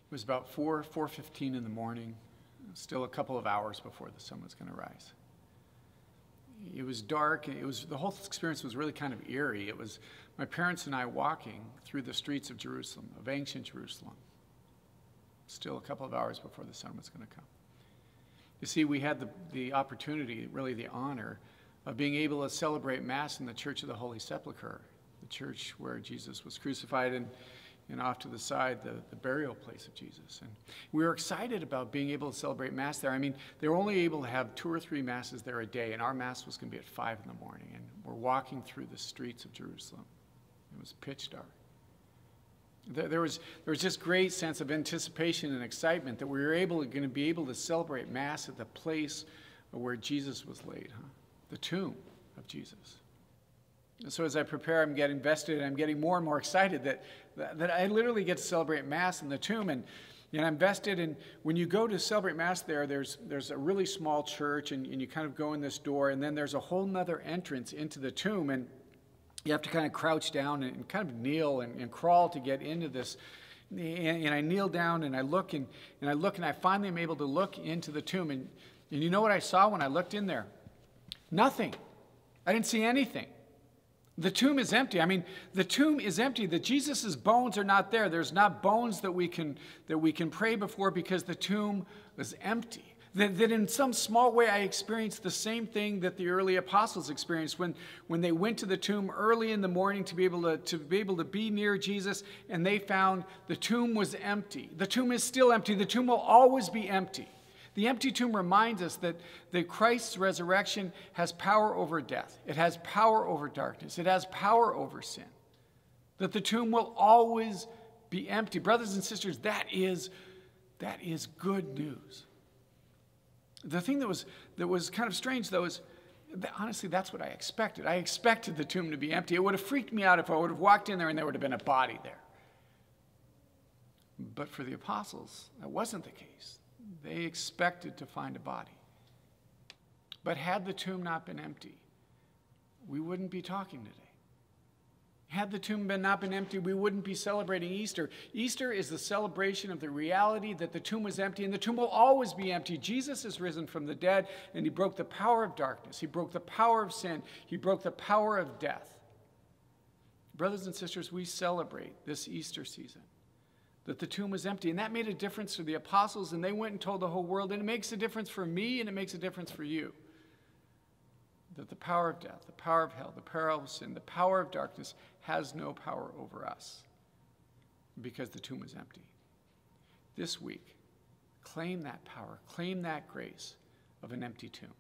It was about 4:15 in the morning, still a couple of hours before the sun was going to rise. It was dark. The whole experience was really kind of eerie. It was my parents and I walking through the streets of Jerusalem, of ancient Jerusalem, still a couple of hours before the sun was going to come. You see, we had the opportunity, really the honor, of being able to celebrate Mass in the Church of the Holy Sepulchre, the church where Jesus was crucified, and off to the side, the burial place of Jesus. And we were excited about being able to celebrate Mass there. I mean, they were only able to have 2 or 3 Masses there a day, and our Mass was going to be at 5 in the morning. And we're walking through the streets of Jerusalem. It was pitch dark. There was this great sense of anticipation and excitement that we were going to be able to celebrate Mass at the place where Jesus was laid, the tomb of Jesus. And so as I prepare, I'm getting invested, and I'm getting more and more excited that I literally get to celebrate Mass in the tomb. And I'm vested, and when you go to celebrate Mass there's a really small church, and you kind of go in this door, and then there's a whole nother entrance into the tomb, and you have to kind of crouch down and kind of kneel and crawl to get into this. And I kneel down, and I look, and I finally am able to look into the tomb. And you know what I saw when I looked in there? Nothing. I didn't see anything. The tomb is empty. I mean, the tomb is empty. That Jesus' bones are not there. There's not bones that we can pray before, because the tomb was empty. That in some small way I experienced the same thing that the early apostles experienced when they went to the tomb early in the morning to be able to be near Jesus, and they found the tomb was empty. The tomb is still empty. The tomb will always be empty. The empty tomb reminds us that Christ's resurrection has power over death. It has power over darkness. It has power over sin. That the tomb will always be empty. Brothers and sisters, that is good news. The thing that was kind of strange, though, is that honestly, that's what I expected. I expected the tomb to be empty. It would have freaked me out if I would have walked in there and there would have been a body there. But for the apostles, that wasn't the case. They expected to find a body. But had the tomb not been empty, we wouldn't be talking today. Had the tomb not been empty, we wouldn't be celebrating Easter. Easter is the celebration of the reality that the tomb was empty, and the tomb will always be empty. Jesus is risen from the dead, and he broke the power of darkness. He broke the power of sin. He broke the power of death. Brothers and sisters, we celebrate this Easter season that the tomb was empty, and that made a difference to the apostles, and they went and told the whole world, and it makes a difference for me, and it makes a difference for you. That the power of death, the power of hell, the power of sin, the power of darkness has no power over us because the tomb is empty. This week, claim that power, claim that grace of an empty tomb.